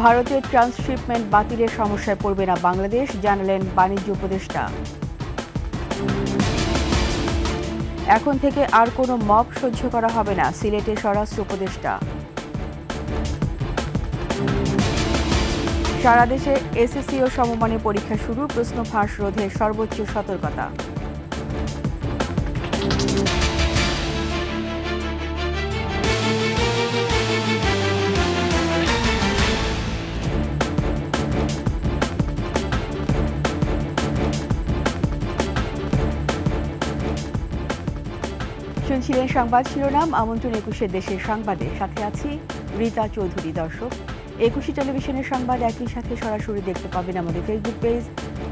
ভারতের ট্রান্সশিপমেন্ট বাতিলের সমস্যায় পড়বে না বাংলাদেশ, জানালেন বাণিজ্য উপদেষ্টা। এখন থেকে আর কোনো মব সহ্য করা হবে না, সিলেটের স্বরাষ্ট্র উপদেষ্টা। সারা দেশে এসএসসি ও সমমানের পরীক্ষা শুরু, প্রশ্ন ফাঁস রোধে সর্বোচ্চ সতর্কতা। শুনছিলেন সংবাদ শিরোনাম। আমন্ত্রণ ২১ দেশের সংবাদের সাথে আছি রীতা চৌধুরী। দর্শক, ২১ টেলিভিশনের সংবাদ একই সাথে সরাসরি দেখতে পাবেন আমাদের ফেসবুক পেজ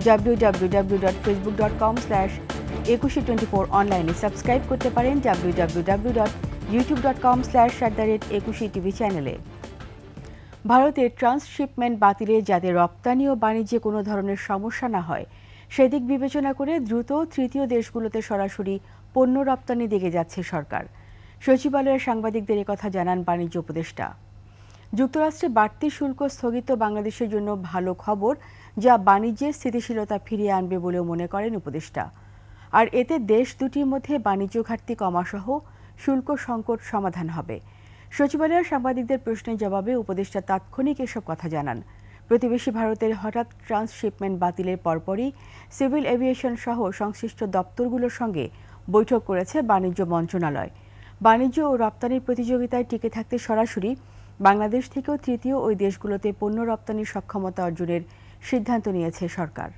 www.facebook.com/2124, অনলাইনে সাবস্ক্রাইব করতে পারেন www.youtube.com/@21TV চ্যানেলে। ভারতের ট্রান্সশিপমেন্ট বাতিলে যাতে রপ্তানি ও বাণিজ্যে কোনো ধরনের সমস্যা না হয় সেদিক বিবেচনা করে দ্রুত তৃতীয় দেশগুলোতে সরাসরি পণ্য রপ্তানি দিকে যাচ্ছে সরকার। সচিবালয়ের সাংবাদিকদের একথা জানান বাণিজ্য উপদেষ্টা। যুক্তরাষ্ট্রে বাড়তি শুল্ক স্থগিত বাংলাদেশের জন্য ভালো খবর, যা বাণিজ্যের স্থিতিশীলতা ফিরিয়ে আনবে বলেও মনে করেন উপদেষ্টা। আর এতে দেশ দুটির মধ্যে বাণিজ্য ঘাটতি কমাসহ শুল্ক সংকট সমাধান হবে। সচিবালয়ের সাংবাদিকদের প্রশ্নের জবাবে উপদেষ্টা তাৎক্ষণিক এসব কথা জানান। প্রতিবেশী ভারতের হঠাৎ ট্রান্সশিপমেন্ট বাতিলের পরপরই সিভিল এভিয়েশন সহ সংশ্লিষ্ট দপ্তরগুলোর সঙ্গে বৈঠক করেছে বাণিজ্য মন্ত্রণালয়। বাণিজ্য ও রপ্তানির প্রতিযোগিতায় টিকে থাকতে সরাসরি বাংলাদেশ থেকেও তৃতীয় ওই দেশগুলোতে পণ্য রপ্তানির সক্ষমতা অর্জনের সিদ্ধান্ত নিয়েছে সরকার।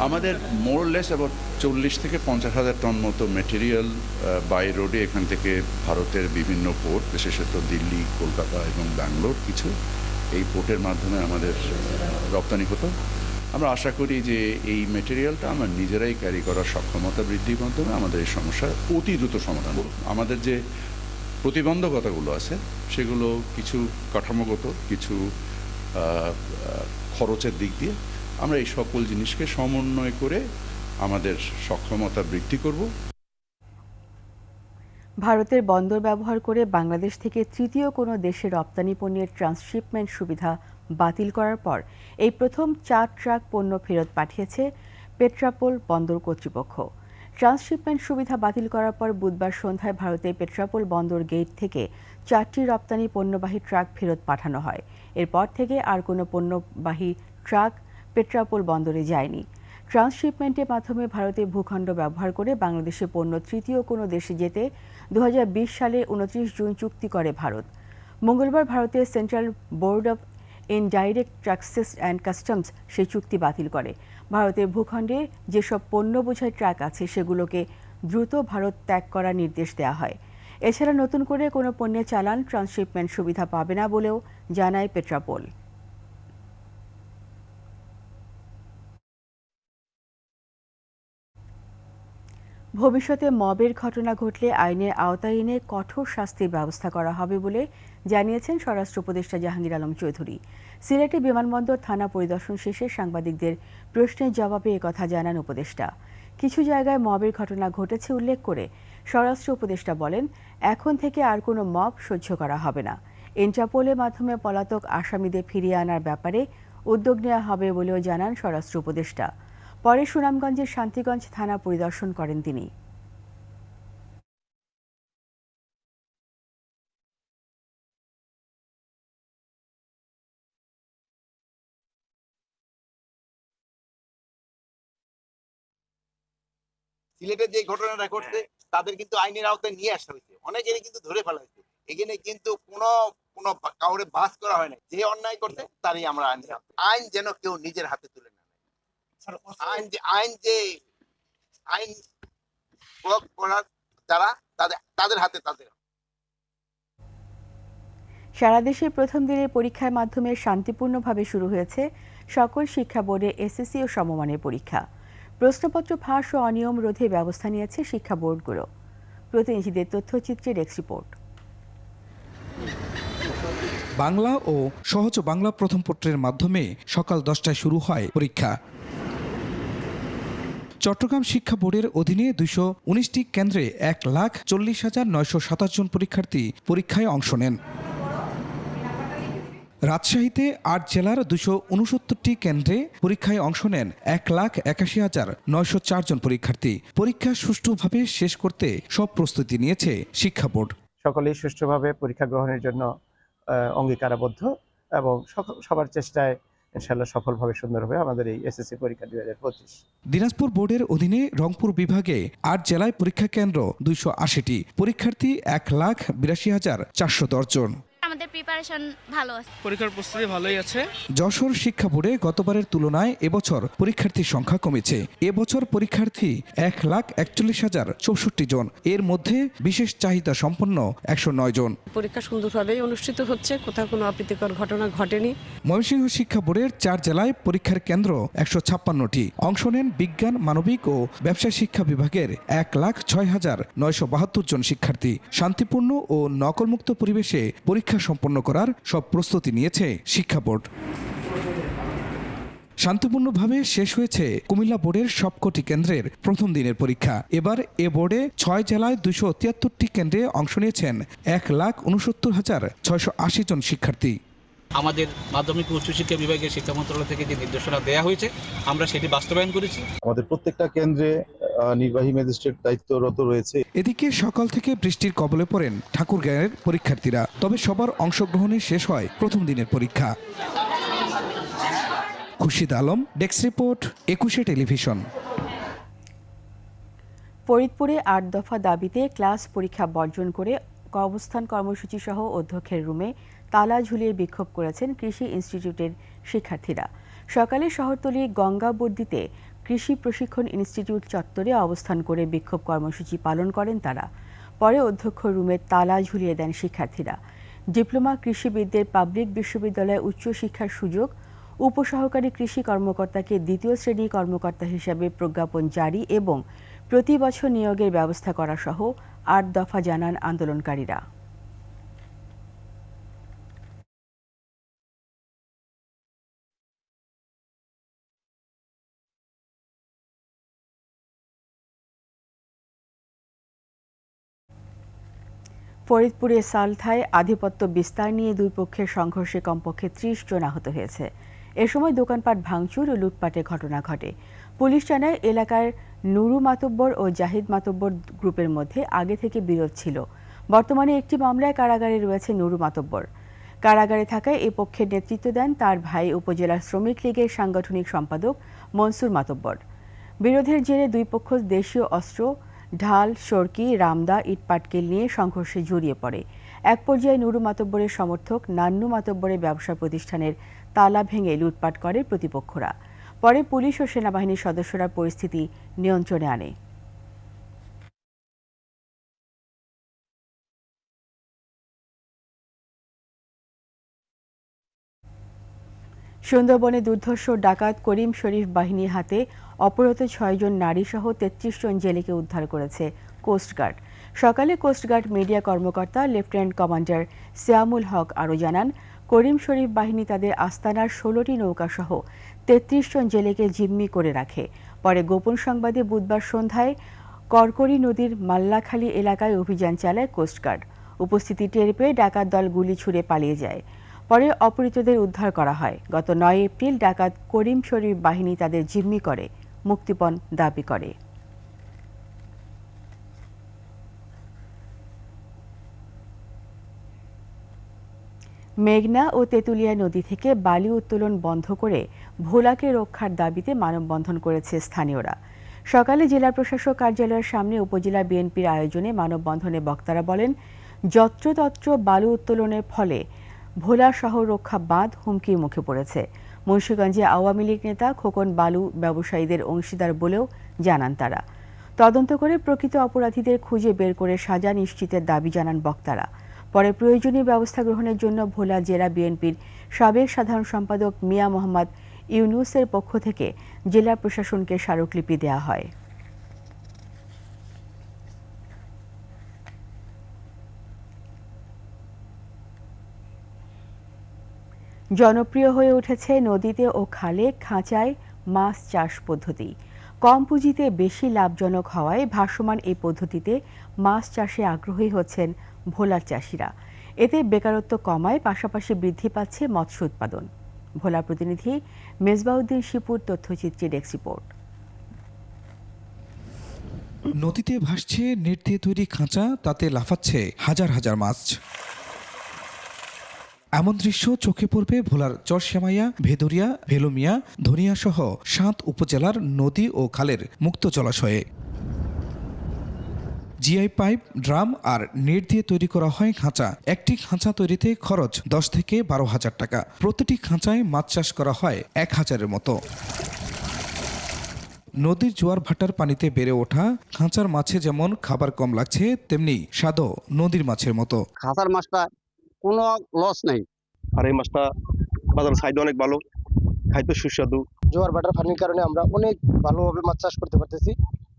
আমাদের মোরলেস অ্যাবাউট 40 থেকে 50 হাজার টন মতো মেটেরিয়াল বাই রোডে এখান থেকে ভারতের বিভিন্ন পোর্ট, বিশেষত দিল্লি, কলকাতা এবং ব্যাঙ্গালোর কিছু এই পোর্টের মাধ্যমে আমাদের রপ্তানি হতো। আমরা আশা করি যে এই মেটেরিয়ালটা আমরা নিজেরাই ক্যারি করার সক্ষমতা বৃদ্ধির মাধ্যমে আমাদের এই সমস্যার অতি দ্রুত সমাধান করব। আমাদের যে প্রতিবন্ধকতাগুলো আছে সেগুলো কিছু কাঠামোগত, কিছু খরচের দিক দিয়ে আমরা এই সকল জিনিসকে সমন্বয় করে আমাদের সক্ষমতা বৃদ্ধি করব। ভারতের বন্দর ব্যবহার করে বাংলাদেশ থেকে তৃতীয় কোনো দেশে রপ্তানি পণ্যের ট্রান্সশিপমেন্ট সুবিধা বাতিল করার পর এই প্রথম 4 ট্রাক পণ্য ফেরত পাঠিয়েছে পেট্রাপোল বন্দর কর্তৃপক্ষ। ট্রান্সশিপমেন্ট সুবিধা বাতিল করার পর বুধবার সন্ধ্যায় ভারতের পেট্রাপোল বন্দর গেট থেকে 4টি রপ্তানি পণ্যবাহী ট্রাক ফেরত পাঠানো হয়। এরপর থেকে আর কোনো পণ্যবাহী ট্রাক পেট্রাপোল বন্দরে যায়নি। ট্রান্সশিপমেন্টের মাধ্যমে ভারতের ভূখণ্ড ব্যবহার করে বাংলাদেশে পণ্য তৃতীয় কোনো দেশে যেতে 2020 সালে 29 জুন চুক্তি করে ভারত। মঙ্গলবার ভারতের central board of indirect taxes and customs সেই চুক্তি বাতিল করে। ভারতের ভূখণ্ডে যেসব পণ্য বোঝাই ট্রাক আছে সেগুলোকে দ্রুত ভারত ত্যাগ করার নির্দেশ দেওয়া হয়। এছাড়া নতুন করে কোনো পণ্যের চালান ট্রান্সশিপমেন্ট সুবিধা পাবে না বলেও জানায় পেট্রাপোল। ভবিষ্যতে মবের ঘটনা ঘটলে আইনের আওতায় এনে কঠোর শাস্তির ব্যবস্থা করা হবে বলে জানিয়েছেন স্বরাষ্ট্র উপদেষ্টা জাহাঙ্গীর আলম চৌধুরী। সিলেটে বিমানবন্দর থানা পরিদর্শন শেষে সাংবাদিকদের প্রশ্নের জবাবে একথা জানান উপদেষ্টা। কিছু জায়গায় মবের ঘটনা ঘটেছে উল্লেখ করে স্বরাষ্ট্র উপদেষ্টা বলেন, এখন থেকে আর কোনো মব সহ্য করা হবে না। ইন্টারপোলের মাধ্যমে পলাতক আসামিদের ফিরিয়ে আনার ব্যাপারে উদ্যোগ নেওয়া হবে বলেও জানান স্বরাষ্ট্র উপদেষ্টা। পরে সুনামগঞ্জের শান্তিগঞ্জ থানা পরিদর্শন করেন তিনি। সিলেটে যে ঘটনাটা ঘটছে তাদের কিন্তু আইনের আওতায় নিয়ে আসা হয়েছে, অনেকেরই কিন্তু ধরে ফেলা হয়েছে। এখানে কিন্তু কোনো কাউরে বাস করা হয় না। যে অন্যায় করছে তারই আমরা আইন যেন কেউ নিজের হাতে তুলে না। আইন প্রয়োগ করার যারা তাদের হাতে তাদের। সারা দেশে প্রথম দিনের পরীক্ষার মাধ্যমে শান্তিপূর্ণভাবে শুরু হয়েছে সকল শিক্ষা বোর্ডের এসএসসি ও সমমানের পরীক্ষা। প্রশ্নপত্র ফাঁস ও অনিয়ম রোধে ব্যবস্থা নিয়েছে শিক্ষা বোর্ডগুলো। প্রতিনিধিদের তথ্যচিত্রে ডেস্ক রিপোর্ট। বাংলা ও সহজ বাংলা প্রথম পত্রের মাধ্যমে সকাল 10টায় শুরু হয় পরীক্ষা। চট্টগ্রাম শিক্ষা বোর্ডের অধীনে 219টি কেন্দ্রে 1,40,927 জন পরীক্ষার্থী পরীক্ষায় অংশ নেন। রাজশাহীতে ৮ জেলার ২৬৯টি কেন্দ্রে পরীক্ষায় অংশ নেন ১,৮১,৯০৪ জন পরীক্ষার্থী। পরীক্ষা সুষ্ঠুভাবে শেষ করতে সব প্রস্তুতি নিয়েছে শিক্ষা বোর্ড। সকলেই সুষ্ঠুভাবে পরীক্ষা গ্রহণের জন্য অঙ্গীকারাবদ্ধ এবং সবার চেষ্টায় ইনশাআল্লাহ সফলভাবে সুন্দর হবে আমাদের এই এসএসসি পরীক্ষা 2025। দিনাজপুর বোর্ডের অধীনে রংপুর বিভাগে ৮ জেলায় পরীক্ষা কেন্দ্র ২৮০টি, পরীক্ষার্থী ১,৮২,৪১০ জন। আমাদের প্রিপারেশন ভালো আছে, পরীক্ষার প্রস্তুতি ভালোই আছে। যশোর শিক্ষা বোর্ডে গতবারের তুলনায় এবছর পরীক্ষার্থীর সংখ্যা কমেছে। এবছর পরীক্ষার্থী ১,৪১,০৬৪ জন, এর মধ্যে বিশেষ চাহিদা সম্পন্ন ১০৯ জন। পরীক্ষা সুন্দরভাবেই অনুষ্ঠিত হচ্ছে, কোথাও কোনো অপ্রীতিকর ঘটনা ঘটেনি। ময়মনসিংহ শিক্ষা বোর্ডের ৪ জেলায় পরীক্ষার কেন্দ্র ১৫৬টি। অংশ নেন বিজ্ঞান, মানবিক ও ব্যবসায় শিক্ষা বিভাগের ১,০৬,৯৭২ জন শিক্ষার্থী। শান্তিপূর্ণ ও নকলমুক্ত পরিবেশে পরীক্ষা সম্পন্ন করার সব প্রস্তুতি নিয়েছে শিক্ষা বোর্ড। শান্তিপূর্ণভাবে শেষ হয়েছে কুমিল্লা বোর্ডের সবকটি কেন্দ্রের প্রথম দিনের পরীক্ষা। এবার এ বোর্ডে ৬ জেলায় ২৭৩টি কেন্দ্রে অংশ নিয়েছেন ১,৬৯,৬৮০ জন শিক্ষার্থী। আমাদের মাধ্যমিক ও উচ্চশিক্ষা বিভাগের শিক্ষা মন্ত্রণালয় থেকে যে নির্দেশনা দেওয়া হয়েছে আমরা সেটি বাস্তবায়ন করেছি। আমাদের প্রত্যেকটা কেন্দ্রে নির্বাহী ম্যাজিস্ট্রেট দায়িত্বরত রয়েছে। এদিকে সকাল থেকে বৃষ্টির কবলে পড়েন ঠাকুরগাঁয়ের পরীক্ষার্থীরা, তবে সবার অংশগ্রহণে শেষ হয় প্রথম দিনের পরীক্ষা। খুরশিদ আলম, ডেস্ক রিপোর্ট, ২১শে টেলিভিশন। ফরিদপুরে ৮ দফা দাবিতে ক্লাস পরীক্ষা বর্জন করে অবস্থান কর্মসূচি সহ অধ্যক্ষের রুমে তালা ঝুলিয়ে বিক্ষোভ করেছেন কৃষি ইনস্টিটিউটের শিক্ষার্থীরা। সকালে শহরতলি গঙ্গাবর্দিতে কৃষি প্রশিক্ষণ ইনস্টিটিউট চত্বরে অবস্থান করে বিক্ষোভ কর্মসূচি পালন করেন তারা। পরে অধ্যক্ষ রুমে তালা ঝুলিয়ে দেন শিক্ষার্থীরা। ডিপ্লোমা কৃষিবিদদের পাবলিক বিশ্ববিদ্যালয়ে উচ্চশিক্ষার সুযোগ, উপসহকারী কৃষি কর্মকর্তাকে দ্বিতীয় শ্রেণী কর্মকর্তা হিসাবে প্রজ্ঞাপন জারি এবং প্রতি বছর নিয়োগের ব্যবস্থা করা সহ ৮ দফা জানান আন্দোলনকারীরা। ফরিদপুরে সালথায় আধিপত্য বিস্তার নিয়ে দুই পক্ষের সংঘর্ষে কমপক্ষে ৩০ জন আহত হয়েছে। এ সময় দোকানপাট ভাঙচুর ও লুটপাটের ঘটনা ঘটে। পুলিশ জানায় এলাকার নুরু মাতব্বর ও জাহিদ মাতব্বর গ্রুপের মধ্যে আগে থেকে বিরোধ ছিল। বর্তমানে একটি মামলায় কারাগারে রয়েছে নুরু মাতব্বর। কারাগারে থাকায় এ পক্ষের নেতৃত্ব দেন তার ভাই উপজেলা শ্রমিক লীগের সাংগঠনিক সম্পাদক মনসুর মাতব্বর। বিরোধের জেরে দুই পক্ষ দেশীয় অস্ত্র, ঢাল, সরকি, রামদা, ইটপাটকেল নিয়ে সংঘর্ষে জড়িয়ে পড়ে। এক পর্যায়ে নুরু মাতব্বরের সমর্থক নান্নু মাতব্বরের ব্যবসা প্রতিষ্ঠানের তালা ভেঙে লুটপাট করে প্রতিপক্ষরা। পরে পুলিশ ও সেনাবাহিনীর সদস্যরা পরিস্থিতি নিয়ন্ত্রণে আনে। সুন্দরবনে দুর্ধর্ষ ডাকাত করিম শরীফ বাহিনীর হাতে অপহৃত ৬ জন নারীসহ ৩৩ জন জেলেকে উদ্ধার করেছে কোস্টগার্ড। সকালে কোস্টগার্ড মিডিয়া কর্মকর্তা লেফটেন্যান্ট কমান্ডার সিয়ামুল হক আরও জানান, করিম শরীফ বাহিনী তাদের আস্তানার ১৬টি নৌকাসহ ৩৩ জন জেলেকে জিম্মি করে রাখে। পরে গোপন সংবাদে বুধবার সন্ধ্যায় করকরি নদীর মাল্লাখালী এলাকায় অভিযান চালায় কোস্টগার্ড। উপস্থিতি টের পেয়ে ডাকাত দল গুলি ছুড়ে পালিয়ে যায়। পরে অপহৃতদের উদ্ধার করা হয়। গত ৯ এপ্রিল ডাকাত করিম শরীফ বাহিনী তাদের জিম্মি করে মুক্তিপণ দাবি করে। মেঘনা ও তেঁতুলিয়া নদী থেকে বালি উত্তোলন বন্ধ করে ভোলাকে রক্ষার দাবিতে মানববন্ধন করেছে স্থানীয়রা। সকালে জেলা প্রশাসক কার্যালয়ের সামনে উপজেলা বিএনপির আয়োজনে মানববন্ধনে বক্তারা বলেন, যত্রতত্র বালু উত্তোলনের ফলে ভোলা শহর রক্ষা বাঁধ হুমকির মুখে পড়েছে। মুন্সিগঞ্জে আওয়ামী লীগ নেতা খোকন বালু ব্যবসায়ীদের অংশীদার বলেও জানান তারা। তদন্ত করে প্রকৃত অপরাধীদের খুঁজে বের করে সাজা নিশ্চিতের দাবি জানান বক্তারা। পরে প্রয়োজনীয় ব্যবস্থা গ্রহণের জন্য ভোলা জেলা বিএনপির সাবেক সাধারণ সম্পাদক মিয়া মোহাম্মদ ইউনুসের পক্ষ থেকে জেলা প্রশাসনকে স্মারকলিপি দেওয়া হয়। জনপ্রিয় হয়ে উঠেছে নদীতে ও খালে খাঁচায় মাছ চাষ পদ্ধতি। কম পুঁজিতে বেশি লাভজনক হওয়ায় ভাসমান এই পদ্ধতিতে মাছ চাষে আগ্রহী হচ্ছেন ভোলার চাষিরা। এতে বেকারত্ব কমায়, পাশাপাশি বৃদ্ধি পাচ্ছে মৎস্য উৎপাদন। ভোলা প্রতিনিধি মেজবাউদ্দিন শিপুর তথ্যচিত্রে ডেস্ক রিপোর্ট। নদীতে ভাসছে নেট দিয়ে তৈরি খাঁচা, তাতে লাফাচ্ছে হাজার হাজার মাছ। এমন দৃশ্য চোখে পড়বে ভোলার চরশ্যামাইয়া, ভেদুরিয়া, ভেলুমিয়া, ধনিয়া সহ ৭ উপজেলার নদী ও খালের মুক্ত জলাশয়ে। জিআই পাইপ, ড্রাম আর নেট দিয়ে তৈরি করা হয় খাঁচা। একটি খাঁচা তৈরিতে খরচ ১০ থেকে ১২,০০০ টাকা। প্রতিটি খাঁচায় মাছ চাষ করা হয় ১,০০০-এর মতো। নদীর জোয়ার ভাটার পানিতে বেড়ে ওঠা খাঁচার মাছে যেমন খাবার কম লাগছে, তেমনি স্বাদও নদীর মাছের মতো। খাঁচার মাছটা কোনো লস নেই, আর এই মাছটা বাজার সাইড অনেক ভালো, খাইতে সুস্বাদু। জোয়ার ভাটার পানির কারণে আমরা অনেক ভালোভাবে মাছ চাষ করতে পারতেছি।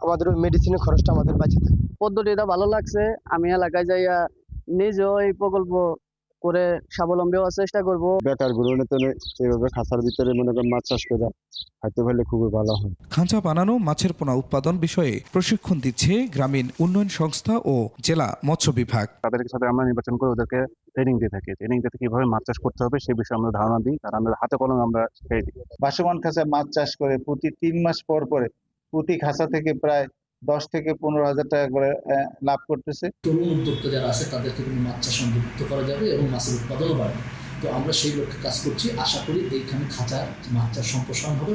আমাদের ওই মেডিসিনের খরচটা আমাদের বাঁচে থাকে। পদ্ধতিটা ভালো লাগছে। আমি এলাকায় যাইয়া নিজেও এই প্রকল্প করে স্বাবলম্বী হওয়ার চেষ্টা করব। বেটার গুলো এইভাবে খাঁচার ভিতরে মনে করেন মাছ চাষ করে খাইতে পারলে খুবই ভালো হয়। খাঁচা বানানো, মাছের পোনা উৎপাদন বিষয়ে প্রশিক্ষণ দিচ্ছে গ্রামীণ উন্নয়ন সংস্থা ও জেলা মৎস্য বিভাগ। তাদের সাথে আমরা নির্বাচন করে ওদেরকে ট্রেনিং দিয়ে থাকি। ট্রেনিং দিয়ে কিভাবে মাছ চাষ করতে হবে সেই বিষয়ে আমরা ধারণা দিই, আর আমরা হাতে কলমে আমরা শিখিয়ে দিই। ভাসমান খাঁচায় মাছ চাষ করে প্রতি 3 মাস পর পরে প্রতি খাঁচা থেকে প্রায় 10 থেকে 15,000 টাকা করে লাভ করতেছে। তরুণ উদ্যোক্তা যারা আছে তাদেরকে কিন্তু মাছ চাষ অন্তর্ভুক্ত করা যাবে এবং মাছের উৎপাদনও বাড়বে। তো আমরা সেই লক্ষ্যে কাজ করছি। আশা করি এইখানে খাঁচার মাছ চাষ সম্প্রসারণ হবে।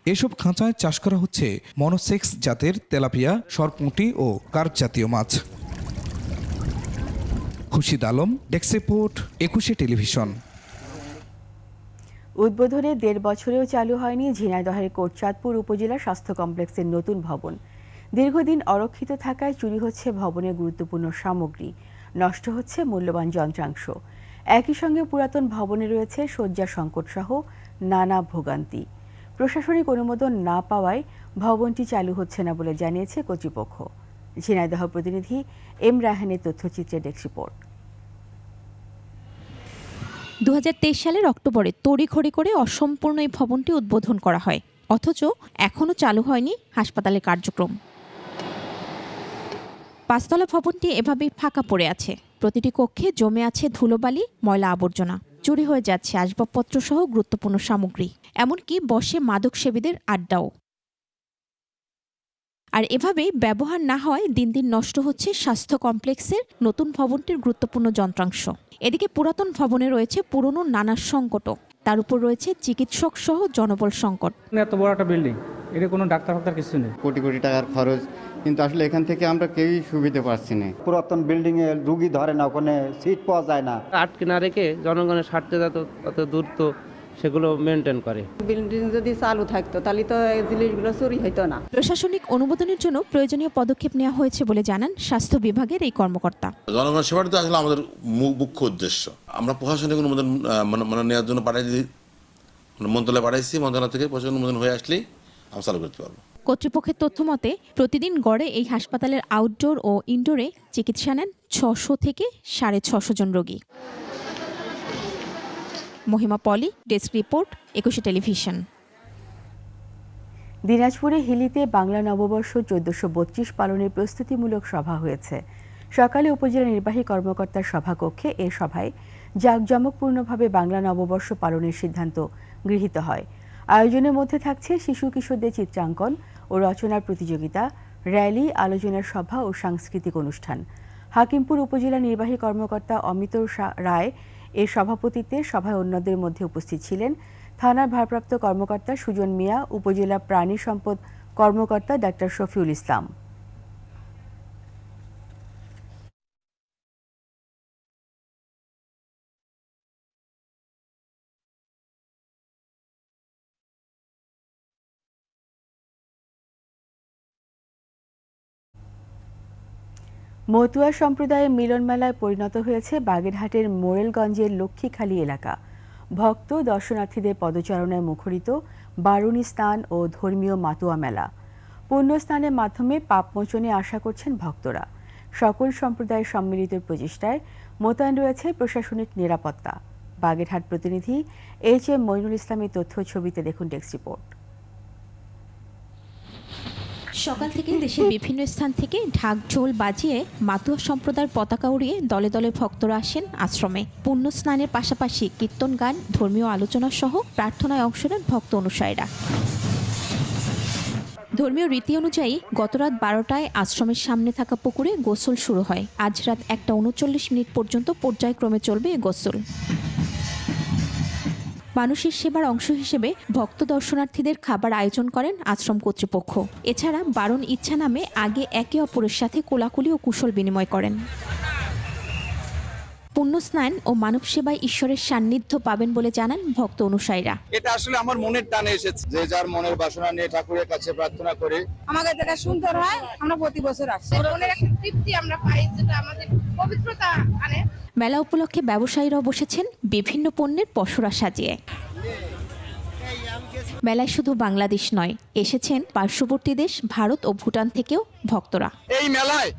এসব খাঁচায় চাষ করা হচ্ছে মনোসেক্স জাতের তেলাপিয়া, সরপুঁটি ও কার্প জাতীয় মাছ। Khurshid Alam, desk report, 21 television. উদ্বোধনে 1.5 বছরেও চালু হয়নি ঝিনাইদহের কোটচাঁদপুর উপজেলা স্বাস্থ্য কমপ্লেক্সের নতুন ভবন। দীর্ঘদিন অরক্ষিত থাকায় চুরি হচ্ছে ভবনের গুরুত্বপূর্ণ সামগ্রী, নষ্ট হচ্ছে মূল্যবান যন্ত্রাংশ। একই সঙ্গে পুরাতন ভবনে রয়েছে শয্যা সংকট সহ নানা ভোগান্তি। প্রশাসনিক অনুমোদন না পাওয়ায় ভবনটি চালু হচ্ছে না বলে জানিয়েছে কর্তৃপক্ষ। ঝিনাইদহ প্রতিনিধি এম রাহানের তথ্যচিত্রে ডেস্ক রিপোর্ট। 2023 সালের অক্টোবরে তড়িঘড়ি করে অসম্পূর্ণ এই ভবনটি উদ্বোধন করা হয়, অথচ এখনও চালু হয়নি হাসপাতালের কার্যক্রম। 5 তলা ভবনটি এভাবেই ফাঁকা পড়ে আছে। প্রতিটি কক্ষে জমে আছে ধুলোবালি, ময়লা আবর্জনা। চুরি হয়ে যাচ্ছে আসবাবপত্র সহ গুরুত্বপূর্ণ সামগ্রী, এমনকি বসে মাদক সেবীদের আড্ডাও। আর এভাবেই ব্যবহার না হয় দিন দিন নষ্ট হচ্ছে স্বাস্থ্য কমপ্লেক্সের নতুন ভবনটির গুরুত্বপূর্ণ যন্ত্রাংশ। এদিকে পুরাতন ভবনে রয়েছে পুরনো নানা সংকটও, তার উপর রয়েছে চিকিৎসক সহ জনবল সংকট। এত বড় একটা বিল্ডিং, এটা কোনো ডাক্তার কিছু নেই, কোটি কোটি টাকার খরচ, কিন্তু আসলে এখান থেকে আমরা কেউই সুবিধা পাচ্ছি না। পুরাতন বিল্ডিং এ রুগী ধরে না, ওখানে সিট পাওয়া যায় না। আটকে না রেখে জনগণের স্বার্থে যত দ্রুত সেগুলো মেনটেন করে। বিল্ডিং যদি চালু থাকতো তাহলে তো এই জিনিসগুলো চুরি হইতো না। প্রশাসনিক অনুমোদনের জন্য প্রয়োজনীয় পদক্ষেপ নেওয়া হয়েছে বলে জানান স্বাস্থ্য বিভাগের এই কর্মকর্তা। জনগণের সেবাটা তো আসলে আমাদের মুখ্য উদ্দেশ্য। আমরা প্রশাসনিক অনুমোদন মানে নেওয়ার জন্য মন্ত্রণালয়ে পাঠাইছি। মন্ত্রণালয় থেকে প্রশাসনিক অনুমোদন হয়ে আসলেই আমরা চালু করতে পারবো। কর্তৃপক্ষের তথ্য মতে প্রতিদিন গড়ে এই হাসপাতালের আউটডোর ও ইনডোরে চিকিৎসা নেন 600 থেকে 650 জন রোগী। মহিমা পলি, ডেস্ক রিপোর্ট, 21 টেলিভিশন। দিনাজপুরে হিলিতে বাংলা নববর্ষ 1432 পালনের প্রস্তুতিমূলক সভা হয়েছে। সকালে উপজেলা নির্বাহী কর্মকর্তার সভাকক্ষে এ সভায় জাঁকজমকপূর্ণভাবে বাংলা নববর্ষ পালনের সিদ্ধান্ত গৃহীত হয়। আয়োজনের মধ্যে থাকছে শিশু কিশোরদের চিত্রাঙ্কন ও রচনার প্রতিযোগিতা, র্যালি, আলোচনা সভা ও সাংস্কৃতিক অনুষ্ঠান। হাকিমপুর উপজেলা নির্বাহী কর্মকর্তা অমিত রায় এর সভাপতিত্বে সভায় অন্যদের মধ্যে উপস্থিত ছিলেন থানার ভারপ্রাপ্ত কর্মকর্তা সুজন মিয়া, উপজেলা প্রাণী সম্পদ কর্মকর্তা ডাক্তার শফিউল ইসলাম। মতুয়া সম্প্রদায়ের মিলন মেলায় পরিণত হয়েছে বাগেরহাটের মোরেলগঞ্জের লক্ষ্মীখালী এলাকা। ভক্ত দর্শনার্থীদের পদচারণায় মুখরিত বারুণী স্নান ও ধর্মীয় মাতুয়া মেলা। পুণ্য স্নানের মাধ্যমে পাপমোচনে আশা করছেন ভক্তরা। সকল সম্প্রদায়ের সম্মিলিত প্রচেষ্টায় মোতায়েন রয়েছে প্রশাসনিক নিরাপত্তা। বাগেরহাট প্রতিনিধি HM মইনুল ইসলামের তথ্য ছবিতে দেখুন ডেস্ক রিপোর্ট। সকাল থেকে দেশের বিভিন্ন স্থান থেকে ঢাক ঢোল বাজিয়ে মাতুয়া সম্প্রদায়ের পতাকা উড়িয়ে দলে দলে ভক্তরা আসেন আশ্রমে। পুণ্য স্নানের পাশাপাশি কীর্তন গান, ধর্মীয় আলোচনা সহ প্রার্থনায় অংশ নেন ভক্ত অনুসারীরা। ধর্মীয় রীতি অনুযায়ী গতরাত 12টায় আশ্রমের সামনে থাকা পুকুরে গোসল শুরু হয়। আজ রাত 1:39 পর্যন্ত পর্যায়ক্রমে চলবে এ গোসল। মানুষের সেবার অংশ হিসেবে ভক্ত দর্শনার্থীদের খাবার আয়োজন করেন আশ্রম কর্তৃপক্ষ। এছাড়া বারণ ইচ্ছা নামে আগে একে অপরের সাথে কোলাকুলি ও কুশল বিনিময় করেন। পুণ্যস্নান ও মানব সেবায় ঈশ্বরের সান্নিধ্য পাবেন বলে জানান ভক্ত অনুসারীরা। এটা আসলে আমার মনের টানে এসেছে, যে যার মনের বাসনা নিয়ে ঠাকুরের কাছে প্রার্থনা করে আমাদের যেটা সুন্দর হয় আমরা প্রতি বছর আসি। মনের একটা তৃপ্তি আমরা পাই, যেটা আমাদের পবিত্রতা আনে। মেলা উপলক্ষে ব্যবসায়ীরাও বসেছেন বিভিন্ন পণ্যের পসরা সাজিয়ে। মেলায় শুধু বাংলাদেশ নয়, এসেছেন পার্শ্ববর্তী দেশ ভারত ও ভুটান থেকেও ভক্তরা। এই মেলায়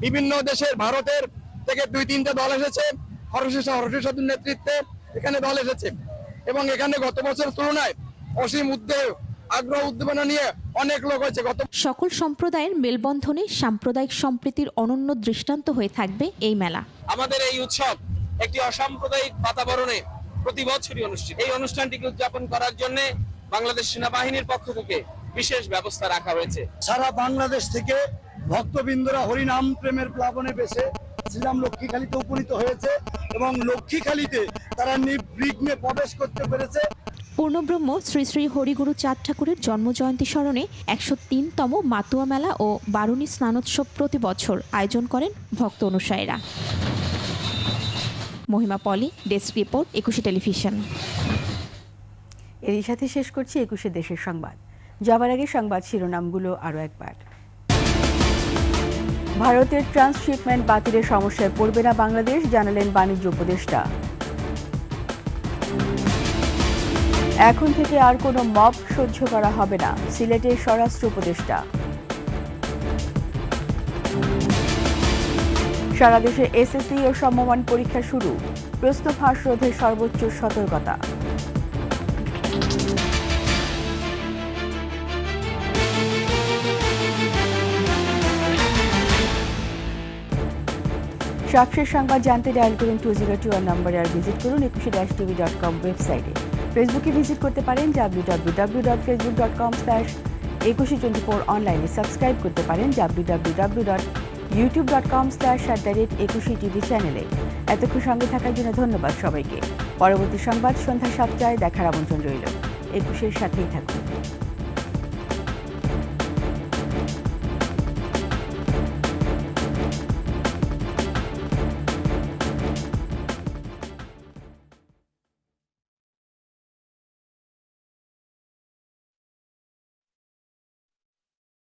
বিভিন্ন দেশের, ভারতের থেকে 2-3টা দল এসেছে, হরশেষাদুর নেতৃত্বে এখানে দল এসেছে এবং এখানে গত বছরের তুলনায় অসীম আগ্রহ উদ্দীপনা নিয়ে অনেক লোক হয়েছে। সকল সম্প্রদায়ের মেলবন্ধনে সাম্প্রদায়িক সম্প্রীতির অনন্য দৃষ্টান্ত হয়ে থাকবে এই মেলা। আমাদের এই উৎসব একটি অসাম্প্রদায়িক বাতাবরণে প্রতি বছরই অনুষ্ঠিত। এই অনুষ্ঠানটিকে উদযাপন করার জন্য বাংলাদেশ সেনাবাহিনীর পক্ষ থেকে বিশেষ ব্যবস্থা রাখা হয়েছে। সারা বাংলাদেশ থেকে ভক্তবৃন্দরা হরিনাম প্রেমের প্লাবনে বেশে শ্রীরাম লক্ষ্মীখালীতে উপনীত হয়েছে এবং লক্ষ্মীখালীতে তারা নির্বিঘ্নে প্রবেশ করতে পেরেছে। পূর্ণব্রহ্ম শ্রী শ্রী হরিগুরু চাঁদ ঠাকুরের জন্মজয়ন্তী স্মরণে 103তম মাতুয়া মেলা ও বারুণী স্নানোৎসব প্রতি বছর আয়োজন করেন ভক্ত অনুসারীরা। মহিমা পলি, ডেস্ক রিপোর্ট, 21 টেলিভিশন। এরই সাথে শেষ করছি 21 দেশের সংবাদ। যাবার আগে সংবাদ শিরোনামগুলো আরও একবার। ভারতের ট্রান্সশিপমেন্ট বাতিলের সমস্যায় পড়বে না বাংলাদেশ, জানালেন বাণিজ্য উপদেষ্টা। এখন থেকে আর কোনো মব সহ্য করা হবে না, সিলেটের স্বরাষ্ট্র উপদেষ্টা। সারা দেশে এসএসসি ও সমমান পরীক্ষা শুরু, প্রশ্ন ফাঁস রোধে সর্বোচ্চ সতর্কতা। সবশেষ সংবাদ জানতে ডায়াল করুন 2021 নম্বরে, আর ভিজিট করুন 21-tv.com ওয়েবসাইটে। ফেসবুকে ভিজিট করতে পারেন www.facebook.com/2124, অনলাইনে সাবস্ক্রাইব করতে পারেন www.youtube.com/@21tv চ্যানেলে। এতক্ষণ সঙ্গে থাকার জন্য ধন্যবাদ সবাইকে। পরবর্তী সংবাদ সন্ধ্যা 7টায় দেখার আমন্ত্রণ রইল। 21-এর সাথেই থাকুন।